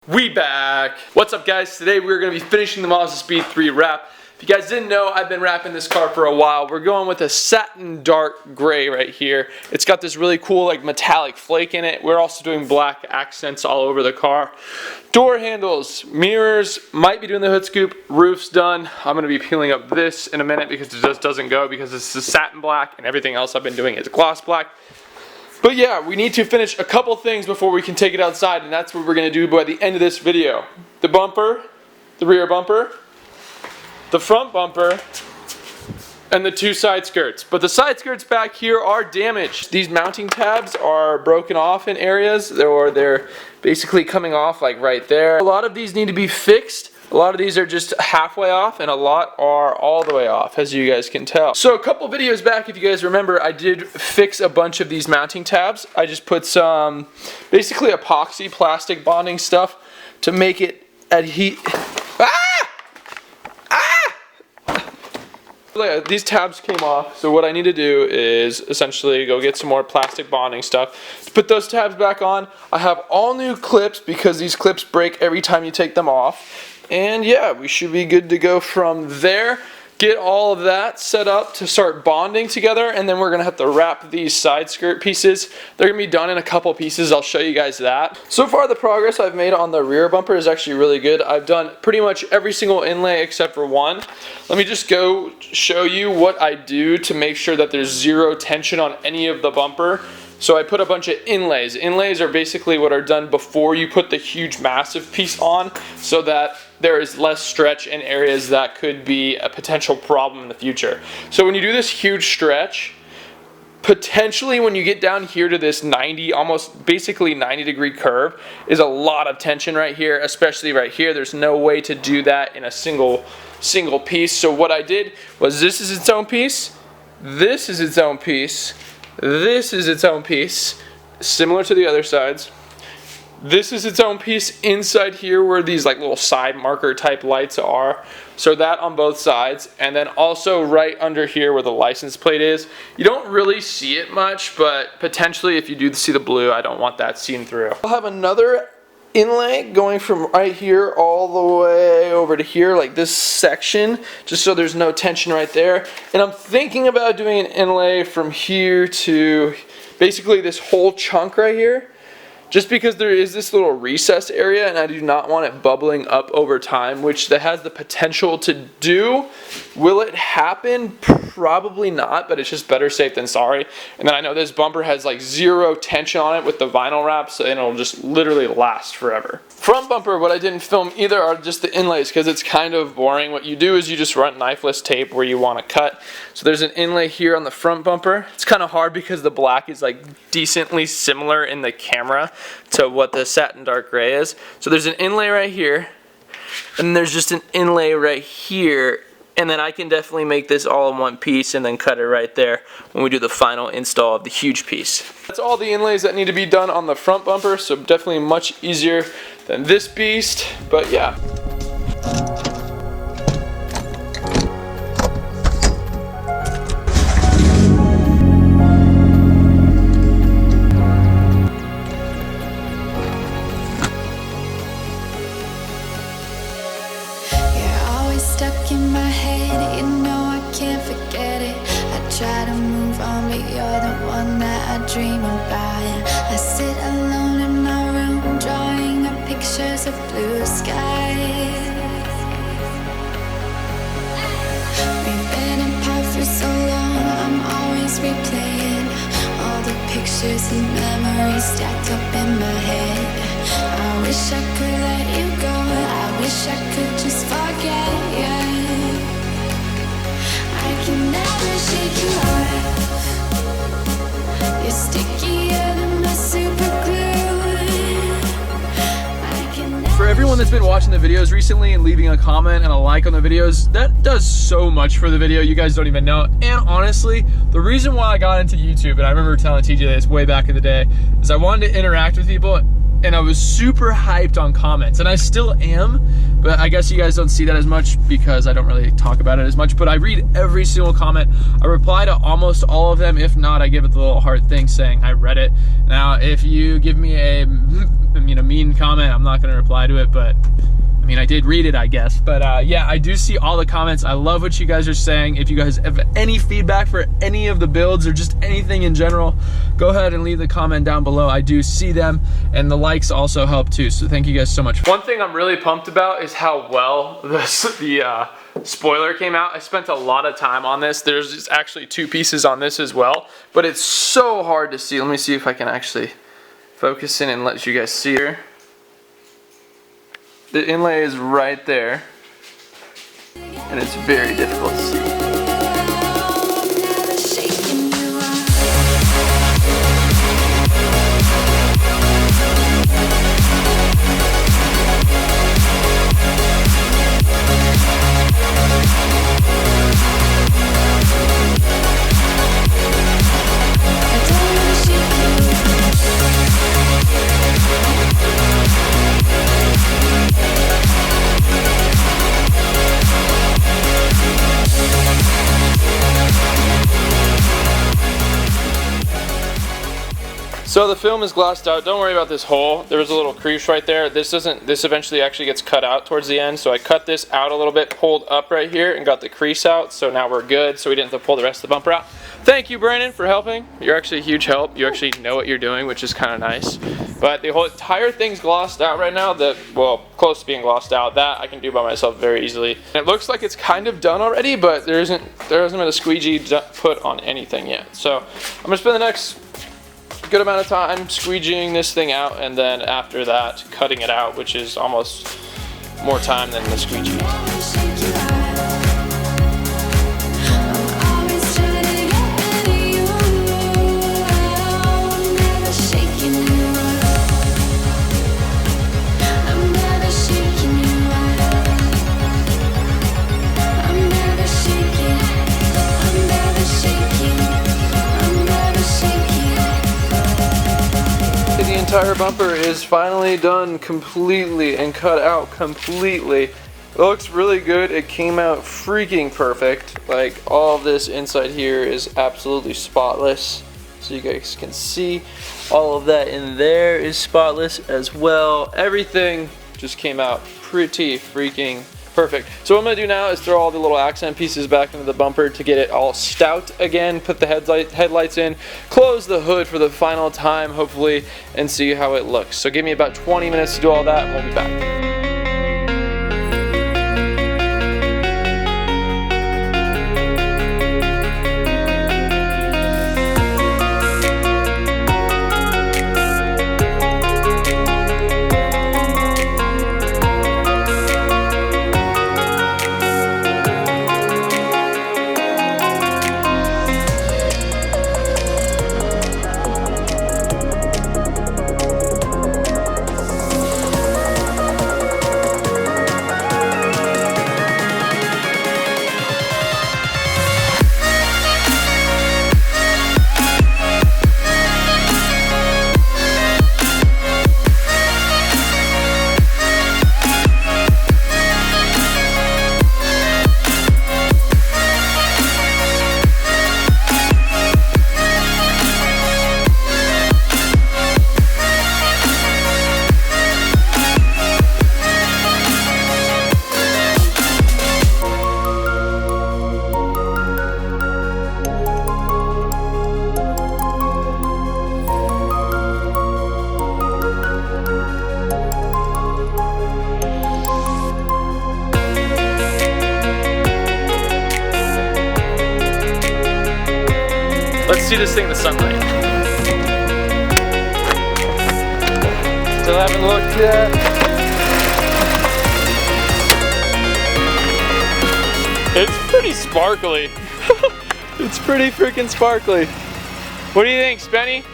We back. What's up, guys? Today we're going to be finishing the Mazdaspeed 3 wrap. If you guys didn't know, I've been wrapping this car for a while. We're going with a satin dark gray right here. It's got this really cool like metallic flake in it. We're also doing black accents all over the car. Door handles, mirrors, might be doing the hood scoop, roof's done. I'm going to be peeling up this in a minute because it just doesn't go because this is satin black and everything else I've been doing is gloss black. But yeah, we need to finish a couple things before we can take it outside, and that's what we're going to do by the end of this video. The bumper, the rear bumper, the front bumper, and the two side skirts. But the side skirts back here are damaged. These mounting tabs are broken off in areas, or they're basically coming off like right there. A lot of these need to be fixed. A lot of these are just halfway off, and a lot are all the way off, as you guys can tell. So a couple videos back, if you guys remember, I did fix a bunch of these mounting tabs. I just put some basically epoxy plastic bonding stuff to make it adhere. These tabs came off, so what I need to do is essentially go get some more plastic bonding stuff to put those tabs back on. I have all new clips because these clips break every time you take them off. And yeah, we should be good to go from there. Get all of that set up to start bonding together, and then we're gonna have to wrap these side skirt pieces. They're gonna be done in a couple pieces. I'll show you guys that. So far, the progress I've made on the rear bumper is actually really good. I've done pretty much every single inlay except for one. Let me just go show you what I do to make sure that there's zero tension on any of the bumper. So I put a bunch of inlays. Inlays are basically what are done before you put the huge massive piece on, so that there is less stretch in areas that could be a potential problem in the future. So when you do this huge stretch, potentially when you get down here to this 90, almost basically 90-degree curve, is a lot of tension right here, especially right here. There's no way to do that in a single piece. So what I did was, this is its own piece, this is its own piece, this is its own piece, similar to the other sides. This is its own piece inside here where these like little side marker type lights are. So that on both sides, and then also right under here where the license plate is. You don't really see it much, but potentially if you do see the blue, I don't want that seen through. I'll have another inlay going from right here all the way over to here, like this section, just so there's no tension right there. And I'm thinking about doing an inlay from here to basically this whole chunk right here, just because there is this little recess area and I do not want it bubbling up over time, which that has the potential to do. Will it happen? Probably not, but it's just better safe than sorry. And then I know this bumper has like zero tension on it with the vinyl wrap, so it'll just literally last forever. Front bumper, what I didn't film either are just the inlays, because it's kind of boring. What you do is you just run knifeless tape where you want to cut. So there's an inlay here on the front bumper. It's kind of hard because the black is like decently similar in the camera to what the satin dark gray is. So there's an inlay right here, and there's just an inlay right here, and then I can definitely make this all in one piece and then cut it right there when we do the final install of the huge piece. That's all the inlays that need to be done on the front bumper, so definitely much easier than this beast, but yeah. Stuck in my head, you know I can't forget it. I try to move on, but you're the one that I dream about. I sit alone in my room, drawing up pictures of blue skies. We've been apart for so long, I'm always replaying all the pictures and memories stacked up in my head. I wish I could let you go, I wish I could just forget you. I can never shake you off. You're stickier than my super glue. I can never. For everyone that's been watching the videos recently and leaving a comment and a like on the videos, that does so much for the video, you guys don't even know. And honestly, the reason why I got into YouTube, and I remember telling TJ this way back in the day, is I wanted to interact with people, and I was super hyped on comments, and I still am, but I guess you guys don't see that as much because I don't really talk about it as much, but I read every single comment. I reply to almost all of them. If not, I give it the little heart thing saying I read it. Now, if you give me a I mean, a mean comment, I'm not gonna reply to it, but I mean, I did read it, I guess. But yeah, I do see all the comments. I love what you guys are saying. If you guys have any feedback for any of the builds or just anything in general, go ahead and leave the comment down below. I do see them, and the likes also help too. So thank you guys so much. One thing I'm really pumped about is how well the spoiler came out. I spent a lot of time on this. There's actually 2 pieces on this as well, but it's so hard to see. Let me see if I can actually focus in and let you guys see here. The inlay is right there, and it's very difficult to see. So the film is glossed out. Don't worry about this hole. There was a little crease right there. This eventually actually gets cut out towards the end. So I cut this out a little bit, pulled up right here, and got the crease out. So now we're good. So we didn't have to pull the rest of the bumper out. Thank you, Brandon, for helping. You're actually a huge help. You actually know what you're doing, which is kind of nice. But the whole entire thing's glossed out right now. Well, close to being glossed out. That I can do by myself very easily. And it looks like it's kind of done already, but there hasn't been a squeegee put on anything yet. So I'm gonna spend the next good amount of time squeegeeing this thing out, and then after that cutting it out, which is almost more time than the squeegee. The entire bumper is finally done completely and cut out completely. It looks really good. It came out freaking perfect. Like, all of this inside here is absolutely spotless. So you guys can see all of that in there is spotless as well. Everything just came out pretty freaking perfect. So what I'm going to do now is throw all the little accent pieces back into the bumper to get it all stout again, put the headlights in, close the hood for the final time hopefully, and see how it looks. So give me about 20 minutes to do all that and we'll be back. Let's see this thing in the sunlight. Still haven't looked yet. It's pretty sparkly. It's pretty freaking sparkly. What do you think, Spenny?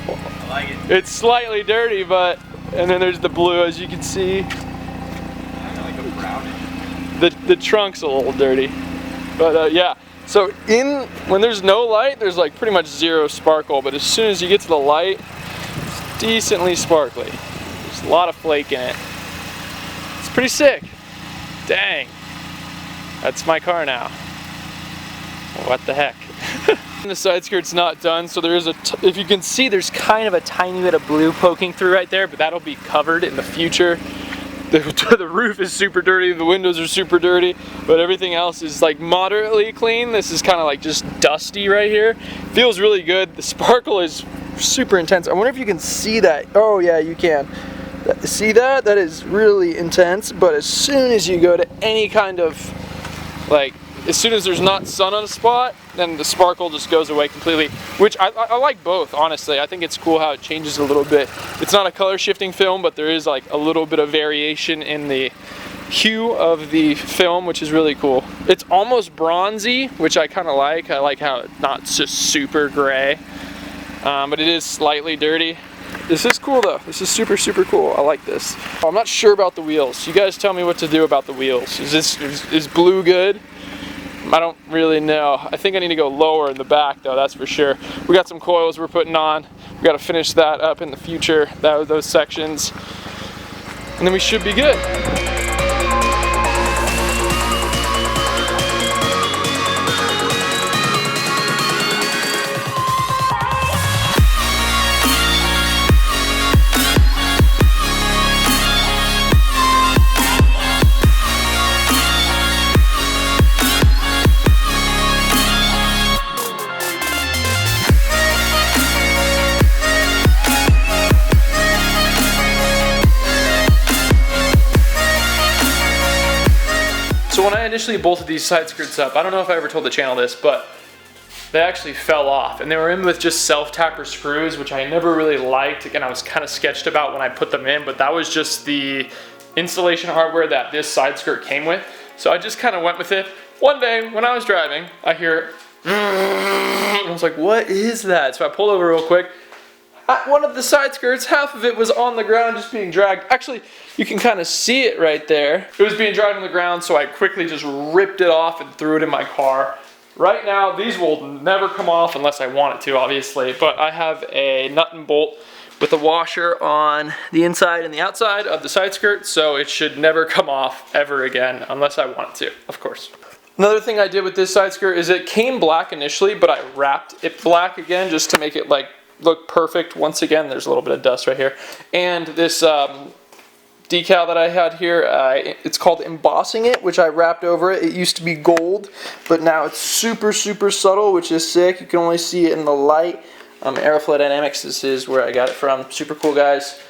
I like it. It's slightly dirty, but, and then there's the blue, as you can see. Kind of like a brownish. The trunk's a little dirty, but yeah. So when there's no light, there's like pretty much zero sparkle, but as soon as you get to the light, it's decently sparkly. There's a lot of flake in it. It's pretty sick. Dang. That's my car now. What the heck? The side skirt's not done, so there is if you can see, there's kind of a tiny bit of blue poking through right there, but that'll be covered in the future. The roof is super dirty, the windows are super dirty, but everything else is like moderately clean. This is kind of like just dusty right here. Feels really good. The sparkle is super intense. I wonder if you can see that. Oh yeah, you can. See that? That is really intense, but as soon as you go to any kind of, like, as soon as there's not sun on a spot, then the sparkle just goes away completely, which I like both, honestly. I think it's cool how it changes a little bit. It's not a color shifting film, but there is like a little bit of variation in the hue of the film, which is really cool. It's almost bronzy, which I kind of like. I like how it's not just super gray, but it is slightly dirty. This is cool though. This is super, super cool. I like this. I'm not sure about the wheels. You guys tell me what to do about the wheels. Is blue good? I don't really know. I think I need to go lower in the back though, that's for sure. We got some coils we're putting on. We got to finish that up in the future, those sections, and then we should be good. So when I initially bolted these side skirts up, I don't know if I ever told the channel this, but they actually fell off, and they were in with just self-tapper screws, which I never really liked. Again, I was kind of sketched about when I put them in, but that was just the installation hardware that this side skirt came with. So I just kind of went with it. One day when I was driving, I hear, and I was like, what is that? So I pulled over real quick. One of the side skirts, half of it was on the ground just being dragged. Actually, you can kind of see it right there. It was being dragged on the ground, so I quickly just ripped it off and threw it in my car. Right now, these will never come off unless I want it to, obviously, but I have a nut and bolt with a washer on the inside and the outside of the side skirt, so it should never come off ever again unless I want it to, of course. Another thing I did with this side skirt is it came black initially, but I wrapped it black again just to make it like look perfect. Once again, there's a little bit of dust right here. And this decal that I had here, it's called embossing it, which I wrapped over it. It used to be gold, but now it's super, super subtle, which is sick. You can only see it in the light. Aeroflow Dynamics, this is where I got it from. Super cool, guys.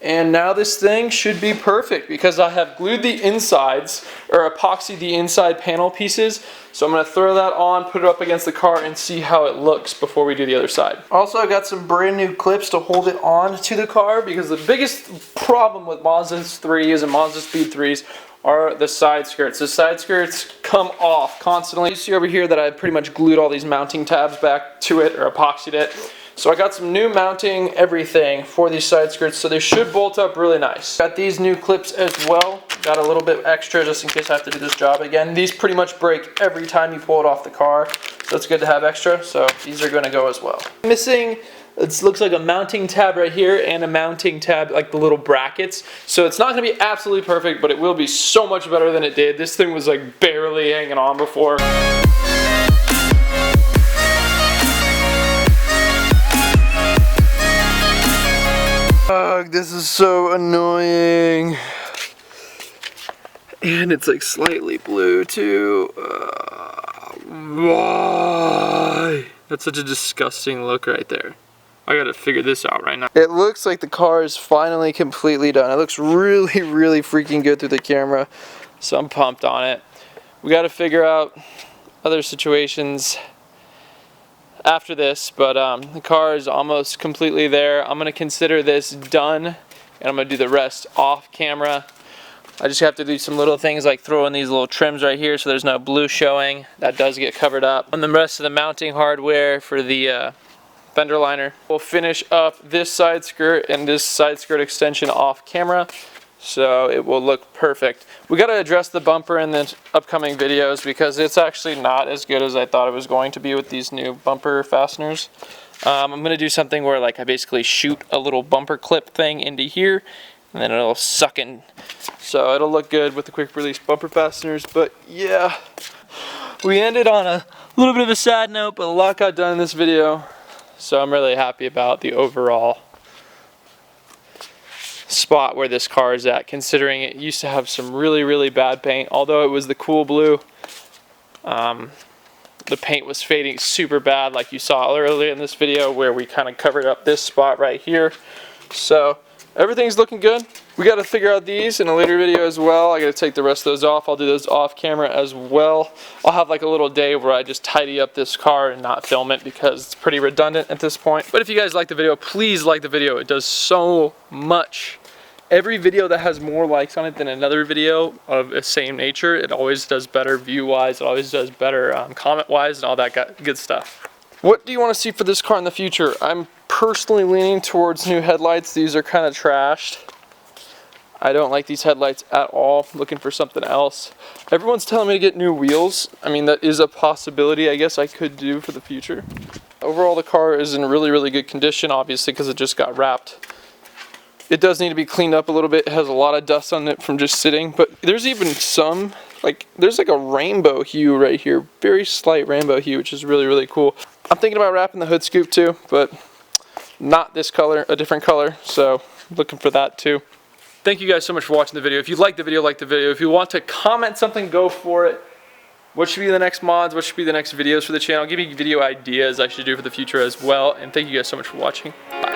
And now this thing should be perfect because I have glued the insides, or epoxied the inside panel pieces. So I'm going to throw that on, put it up against the car, and see how it looks before we do the other side. Also, I got some brand new clips to hold it on to the car because the biggest problem with Mazda's 3s and Mazdaspeed 3s are the side skirts. The side skirts come off constantly. You see over here that I pretty much glued all these mounting tabs back to it, or epoxied it. So I got some new mounting everything for these side skirts, so they should bolt up really nice. Got these new clips as well. Got a little bit extra just in case I have to do this job again. These pretty much break every time you pull it off the car, so it's good to have extra, so these are going to go as well. Missing, it looks like a mounting tab right here and a mounting tab, like the little brackets. So it's not going to be absolutely perfect, but it will be so much better than it did. This thing was like barely hanging on before. This is so annoying. And it's like slightly blue too. Why? That's such a disgusting look right there. I gotta figure this out right now. It looks like the car is finally completely done. It looks really, really freaking good through the camera. So I'm pumped on it. We gotta figure out other situations after this, but the car is almost completely there. I'm gonna consider this done, and I'm gonna do the rest off camera. I just have to do some little things like throw in these little trims right here so there's no blue showing. That does get covered up. And the rest of the mounting hardware for the fender liner. We'll finish up this side skirt and this side skirt extension off camera, so it will look perfect. We got to address the bumper in the upcoming videos because it's actually not as good as I thought it was going to be with these new bumper fasteners. I'm going to do something where like I basically shoot a little bumper clip thing into here, and then it'll suck in. So it'll look good with the quick release bumper fasteners, but yeah. we ended on a little bit of a sad note, but a lot got done in this video. So I'm really happy about the overall spot where this car is at, considering it used to have some really, really bad paint. Although it was the cool blue, the paint was fading super bad, like you saw earlier in this video where we kind of covered up this spot right here. So everything's looking good. We got to figure out these in a later video as well. I got to take the rest of those off. I'll do those off camera as well. I'll have like a little day where I just tidy up this car and not film it because it's pretty redundant at this point. But if you guys like the video, please like the video. It does so much. Every video that has more likes on it than another video of the same nature, it always does better view-wise, it always does better comment-wise, and all that good stuff. What do you want to see for this car in the future? I'm personally leaning towards new headlights. These are kind of trashed. I don't like these headlights at all. Looking for something else. Everyone's telling me to get new wheels. I mean, that is a possibility I guess I could do for the future. Overall, the car is in really, really good condition, obviously, because it just got wrapped. It does need to be cleaned up a little bit. It has a lot of dust on it from just sitting, but there's even some, there's like a rainbow hue right here. Very slight rainbow hue, which is really, really cool. I'm thinking about wrapping the hood scoop too, but not this color, a different color, so looking for that too. Thank you guys so much for watching the video. If you like the video, like the video. If you want to comment something, go for it. What should be the next mods? What should be the next videos for the channel? Give me video ideas I should do for the future as well. And thank you guys so much for watching. Bye.